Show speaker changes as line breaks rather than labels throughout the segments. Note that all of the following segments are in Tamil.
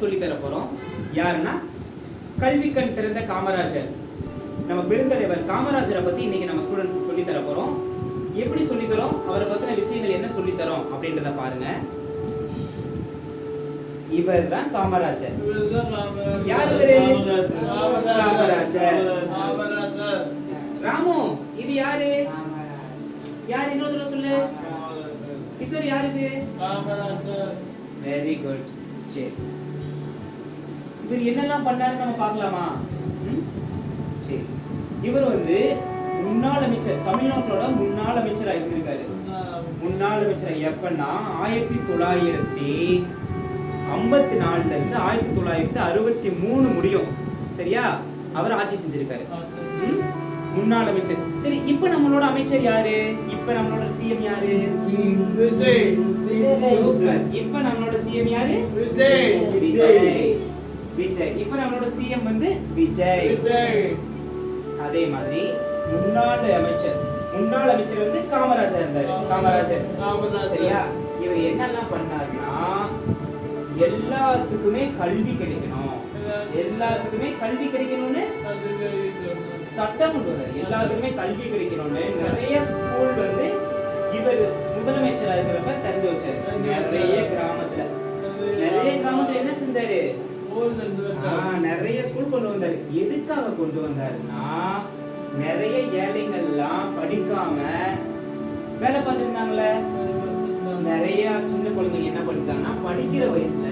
சொல்லி தர போறோம். யாருன்னா கல்வி கண் திறந்த காமராஜர், நம்ம பெருந்தலைவர் காமராஜரை பத்தி இன்னைக்கு நம்ம ஸ்டூடெண்ட்ஸ்க்கு சொல்லி தர போறோம். எப்படி சொல்லி தரோம், அவரை பத்தின விஷயங்கள் என்ன சொல்லி தரோம் அப்படின்றத பாருங்க. இவர் தான் காமராஜர். யார் இவரு? காமராஜர். ராமு, இது யாரு? யார்? இன்னொரு தடவை சொல்லு. கிஷோர், யார் இது? Very good. சரி, இவர் என்னெல்லாம் பண்ணாரு நம்ம பார்க்கலாமா? சரி, இவர் முன்னாள் அமைச்சர், தமிழ்நாட்டோட முன்னாள் அமைச்சரா இருந்திருக்காரு. முன்னாள் அமைச்சர் எப்பன்னா 1954ல இருந்து 1963 முடியும். சரியா? அவர் ஆட்சி செஞ்சிருக்காரு. முன்னாள் அமைச்சர். சரி, இப்ப நம்மளோட அமைச்சர் யாரு? இப்ப நம்மளோட சிஎம் யாரு? விஜய். இப்ப நம்மளோட சிஎம் யாரு? விஜய். விஜய். இப்ப நம்மளோட சிஎம் விஜய். அதே மாதிரி முன்னாள் அமைச்சர் காமராஜர் இருந்தாரு. காமராஜர். சரியா? இவர் என்னெல்லாம் பண்ணாருன்னா, எல்லாத்துக்குமே கல்வி கிடைக்கணும், எல்லாத்துக்குமே கல்வி கிடைக்கணும்னு சட்டம் கொண்டு வந்தாரு. எல்லாத்துக்குமே கல்வி கிடைக்கணும்னு நிறைய ஸ்கூல் இவர் முதலமைச்சரா இருக்கிறப்ப திறந்து வச்சாரு. நிறைய கிராமத்துல என்ன செஞ்சாரு? நிறைய ஸ்கூல் கொண்டு வந்தாரு. எதுக்காக கொண்டு வந்தாருன்னா, நிறைய ஏழைகள்லாம் படிக்காம வேலை பார்த்துருந்தாங்களே. நிறைய சின்ன குழந்தைங்க என்ன பண்ணிட்டாங்கன்னா, படிக்கிற வயசுல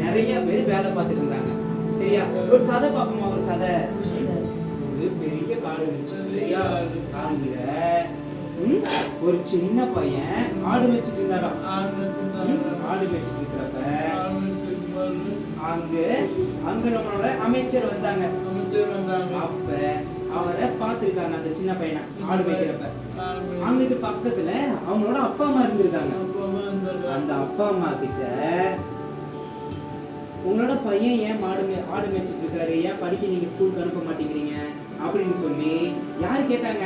நிறைய பேர் வேலை பார்த்துட்டு இருந்தாங்க. சரியா? ஒரு கதை பார்ப்போமா? ஒரு கதை. ஒரு பெரிய காடு இருந்துச்சு. சரியா? காடுல ஒரு சின்ன பையன் ஆடு மேய்ச்சிட்டு இருந்தாராம். ஆடு மேய்ச்சிட்டு இருக்கிறப்ப அங்க நம்மளோட அமைச்சர் வந்தாங்க. அப்ப அவரை பார்த்திருக்காங்க, அந்த சின்ன பையனை ஆடு மேய்க்கிறப்ப. அங்கிட்டு பக்கத்துல அவங்களோட அப்பா அம்மா இருந்திருக்காங்க. அந்த அப்பா அம்மா கிட்ட, உங்களோட பையன் ஏன் ஆடு மேய்ச்சிட்டு இருக்காரு, ஏன் படிக்க நீங்க ஸ்கூலுக்கு அனுப்ப மாட்டேங்கிறீங்க அப்படின்னு சொல்லி யாரு கேட்டாங்க?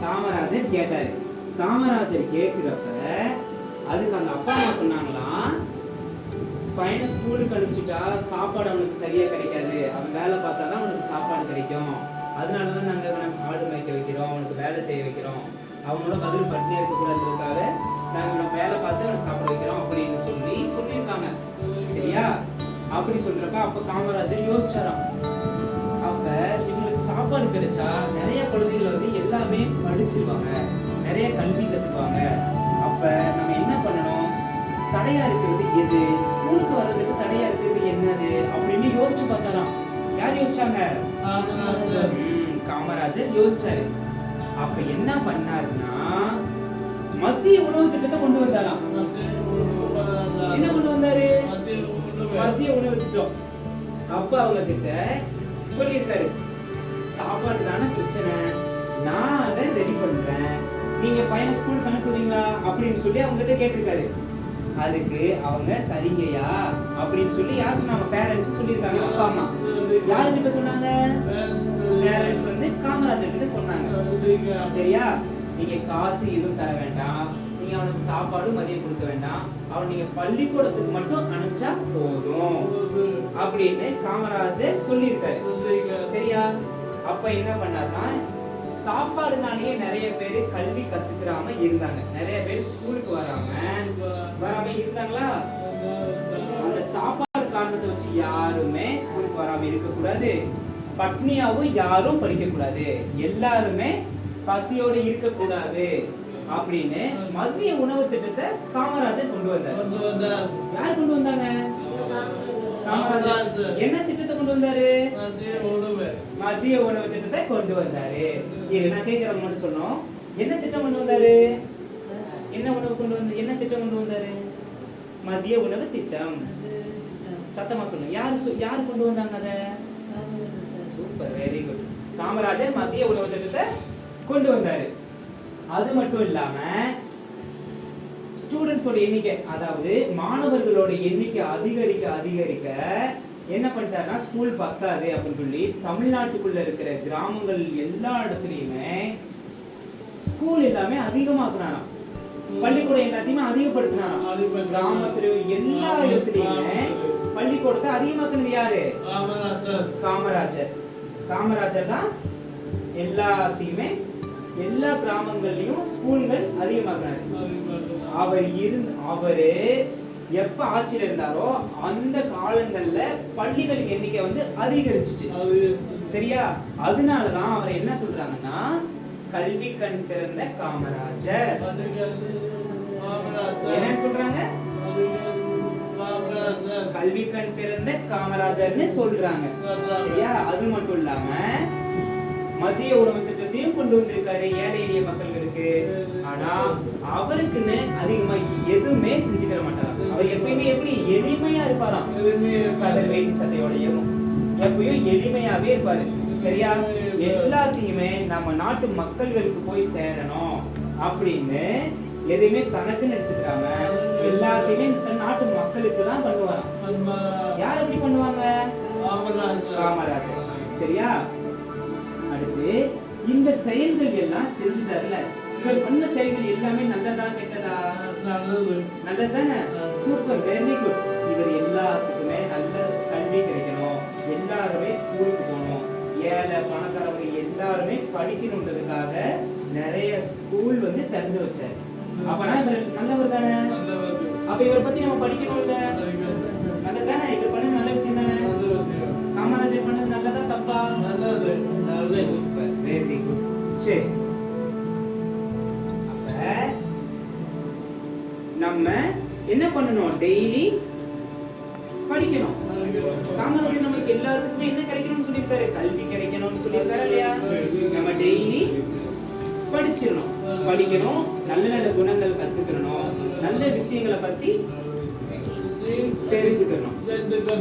காமராஜர் கேட்டாரு. காமராஜர் கேக்குறப்ப அதுக்கு அந்த அப்பா அம்மா சொன்னாங்களாம், பையனை ஸ்கூலுக்கு அனுப்பிச்சுட்டா சாப்பாடு அவனுக்கு சரியா கிடைக்காது, அவன் வேலை பார்த்தாதான் அவனுக்கு சாப்பாடு கிடைக்கும், அதனாலதான் நாங்க ஆடு மேய்க்க வைக்கிறோம், அவனுக்கு வேலை செய்ய வைக்கிறோம், அவனோட பதில் பட்டினியா இருக்கக்கூடாதுக்காக நாங்க வேலை பார்த்து அவனை சாப்பிட வைக்கிறோம் அப்படின்னு சொல்லியிருக்காங்க. சரியா? அப்படி சொல்றப்ப அப்ப காமராஜர் யோசிச்சாராம். அப்ப இவங்களுக்கு சாப்பாடு கிடைச்சா நிறைய குழந்தைகள் எல்லாமே படிச்சிருவாங்க, நிறைய கல்வி கத்துக்குவாங்க. அப்ப நம்ம என்ன பண்ணணும்? தடையா இருக்கிறது எது? ஸ்கூலுக்கு வர்றதுக்கு தடையா இருக்கிறது என்னது அப்படின்னு யோசிச்சு பார்த்தாராம். யார் யோசிச்சாங்க? காமராஜர் யோசிச்சாரு. அப்ப என்ன பண்ணாருன்னா, மத்திய உணவு திட்டத்தை கொண்டு வந்தாராம். என்ன கொண்டு வந்தாரு? மத்திய உணவு திட்டம். அப்ப அவங்க கிட்ட சொல்லியிருக்காரு, சாப்பாடு தானே பிரச்சனை, நான் அதை ரெடி பண்றேன், நீங்க பையனை ஸ்கூலுக்கு அனுப்புவீங்களா அப்படின்னு சொல்லி அவங்க கிட்ட கேட்டிருக்காரு. அதுக்கு அவங்க சரிங்கய்யா அப்படின்னு சொல்லி யார் சொன்னாங்க? பேரண்ட்ஸ் சொல்லியிருக்காங்க. அப்பா அம்மா யாருக்கிட்ட சொன்னாங்க? பேரண்ட்ஸ் காமராஜர் கிட்ட சொன்னாங்க. சரியா? நீங்க காசு எதுவும் தர வேண்டாம், நீங்க அவனுக்கு சாப்பாடு மதியம் கொடுக்க வேண்டாம், அவன் நீங்க பள்ளிக்கூடத்துக்கு மட்டும் அனுப்பிச்சா போதும் அப்படின்னு காமராஜர் சொல்லியிருக்காரு. சரியா? அப்ப என்ன பண்ணாருன்னா, சாப்பாடுனாலேயே நிறைய பேர் கல்வி கத்துக்கிறாம இருந்தாங்க, நிறைய பேர் ஸ்கூலுக்கு வராம இருந்தாங்களா. அந்த சாப்பாடு காரணத்தை வச்சு யாருமே ஸ்கூலுக்கு வராம இருக்க கூடாது, பட்னியாவும் யாரும் படிக்க கூடாது, எல்லாருமே பசியோட இருக்க கூடாது அப்படின்னு மத்திய உணவு திட்டத்தை காமராஜர் கொண்டு வந்தார். யார் கொண்டு வந்தாங்க? காமராஜர். என்ன திட்டத்தை கொண்டு வந்தாரு? மத்திய உணவு திட்டத்தை கொண்டு வந்தாரு. நான் கேட்கிறவங்க மட்டும் சொன்னோம், என்ன திட்டம் கொண்டு வந்தாரு? என்ன திட்டம் கொண்டு வந்தாரு? மத்திய உணவு திட்டம். சத்தமா சொல்லுங்க. யாரு கொண்டு வந்தாங்க அத? Super, very good. காமராஜர் மத்திய உணவு திட்டத்தை கொண்டு வந்தாரு. அது மட்டும் இல்லாம ஸ்டூடெண்ட்ஸோட எண்ணிக்கை, அதாவது மாணவர்களோட எண்ணிக்கை அதிகரிக்க என்ன பண்ணிட்டாருன்னா, ஸ்கூல் பத்தாது அப்படின்னு சொல்லி தமிழ்நாட்டுக்குள்ள இருக்கிற கிராமங்கள் எல்லா இடத்துலயுமே ஸ்கூல் எல்லாமே அதிகமாக்குறாங்க. பள்ளிக்கூடம் எல்லாத்தையுமே அதிகப்படுத்தினாராம். கிராமத்திலும் எல்லா இடத்துலயுமே பள்ளிக்கூடத்தை அதிகமாக்குனது யாரு? காமராஜர். காமராஜர் தான் எல்லாத்தையுமே எல்லா கிராமங்கள்லயும் ஸ்கூல்கள் அதிகமாக்குனாரு. அவரு எப்ப ஆட்சியில இருந்தாரோ அந்த காலங்கள்ல பள்ளிகள் எண்ணிக்கை வந்து அதிகரிச்சுச்சு. சரியா? அதனாலதான் அவர் என்ன சொல்றாங்கன்னா கல்வி கண் திறந்த காமராஜர். என்னன்னு சொல்றாங்க? கல்வி கண் திறந்த காமராஜர்னு சொல்றாங்க. சரியா? அது மட்டும் இல்லாம மதிய உணவு திட்டத்தையும் கொண்டு வந்திருக்காரு ஏழை எளிய மக்களுக்கு. ஆனா அவருக்குன்னு அதிகமா எதுவுமே செஞ்சுக்கிற மாட்டாராம். அவர் எப்பயுமே எப்படி எளிமையா இருப்பாராம். கதர் வேட்டி சட்டையோடையும் எப்பயும் எளிமையாவே இருப்பாரு. சரியா? எல்லாத்தையுமே நம்ம நாட்டு மக்களுக்கு போய் சேரணும் அப்படின்னு எதையுமே தனக்குன்னு எடுத்துக்கிறாம எல்லாத்தையுமே தன் நாட்டு மக்களுக்கு தான் பண்ணுவாராம். யார் அப்படி பண்ணுவாங்க? காமராஜர். சரியா? அடுத்து இந்த செயல்கள் எல்லாம் செஞ்சுட்டாருல, இவர் பண்ண செயல்கள் எல்லாமே நல்லதா கெட்டதா? நல்லதுதானே? Super, very good. இவர் எல்லாத்துக்குமே நல்ல கல்வி கிடைக்கணும், எல்லாருமே ஸ்கூலுக்கு போகணும், ஏழை பணக்காரங்க எல்லாருமே படிக்கணுன்றதுக்காக நிறைய ஸ்கூல் வந்து திறந்து வச்சாரு. அப்பனா இவர் நல்லவர் தானே? அப்ப இவரை பத்தி நம்ம படிக்கணும்ல? நல்லதானே? இவர் பண்ணது நல்ல விஷயம் தானே? காமராஜர் பண்ணது நல்லதா தப்பா? Very good. சரி, அப்ப நம்ம என்ன பண்ணணும்? டெய்லி படிக்கணும். காமராஜர் நம்மளுக்கு எல்லாத்துக்குமே என்ன கிடைக்கணும்னு சொல்லியிருக்காரு? கல்வி கிடைக்கணும்னு சொல்லியிருக்காரு இல்லையா? நம்ம டெய்லி படிச்சிடணும், படிக்கணும், நல்ல நல்ல குணங்கள் கத்துக்கணும், நல்ல விஷயங்களை பத்தி தெரிஞ்சுக்கணும்.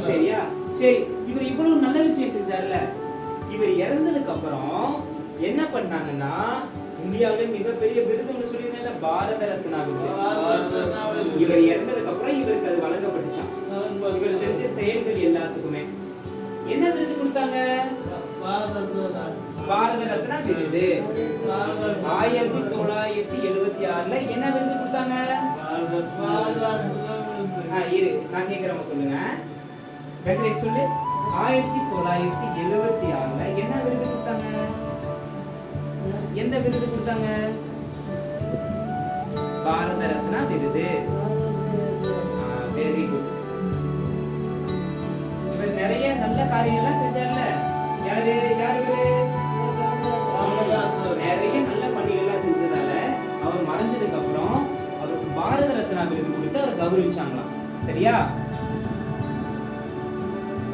சரியா? சரி, இவர் இவ்வளவு நல்ல விஷயம் செஞ்சார்ல, இவர் இறந்ததுக்கு அப்புறம் என்ன பண்ணாங்கன்னா இந்தியாவிலே மிகப்பெரிய விருது ஒன்று சொல்லியிருந்தேன், பாரத ரத்னா விருது. இவர் இறந்ததுக்கு அப்புறம் இவருக்கு அது வழங்கப்பட்டுச்சான். இவர் செஞ்ச செயல்கள் எல்லாத்துக்குமே என்ன விருது கொடுத்தாங்க? பாரத ரத்னா விருது. 1976ல என்ன விருது கொடுத்தாங்க? நான் கேக்குறவங்க சொல்லுங்க. வெங்கடேஷ் சொல்லு. 1976ல என்ன விருது கொடுத்தாங்க? எந்த விருது கொடுத்தாங்க? பாரத ரத்னா விருது. Very good. இவர் நிறைய நல்ல காரியங்கள்லாம் செஞ்சார்ல. யாரு இவரு? நிறைய நல்ல பணிகள்லாம் செஞ்சதால அவர் மறைஞ்சதுக்கு அப்புறம் அவருக்கு பாரத ரத்னா விருது கொடுத்து அவர் கௌரவிச்சாங்களாம். சரியா?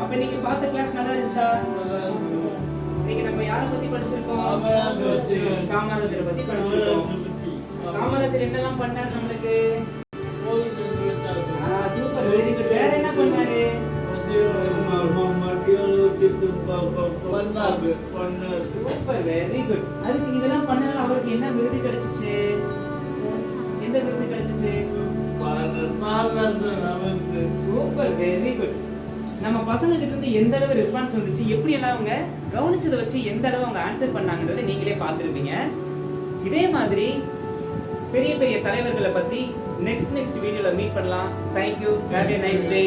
அப்ப நீங்க பார்த்த கிளாஸ் நல்லா இருந்துச்சா? நீங்க நம்ம யாரை பத்தி படிச்சிருக்கோம்? காமராஜரை பத்தி படிச்சிருக்கோம். காமராஜர் என்னெல்லாம் பண்ணாரு நம்மளுக்கு? Super, very good. வேற என்ன பண்ணாரு? Super, very good. அதுக்கு இதெல்லாம் பண்ணனால அவருக்கு என்ன விருது கிடைச்சிச்சு? எந்த விருது கிடைச்சிச்சு? Super, very good. நம்ம பசங்க கிட்ட இருந்து எந்த அளவு ரெஸ்பான்ஸ் வந்துச்சு, எப்படி எல்லாம் அவங்க கவனிச்சதை வச்சு எந்த அளவு அவங்க ஆன்சர் பண்ணாங்கன்றதை நீங்களே பார்த்துருப்பீங்க. இதே மாதிரி பெரிய பெரிய தலைவர்களை பத்தி நெக்ஸ்ட் வீடியோல மீட் பண்ணலாம். Thank you. Have a nice day.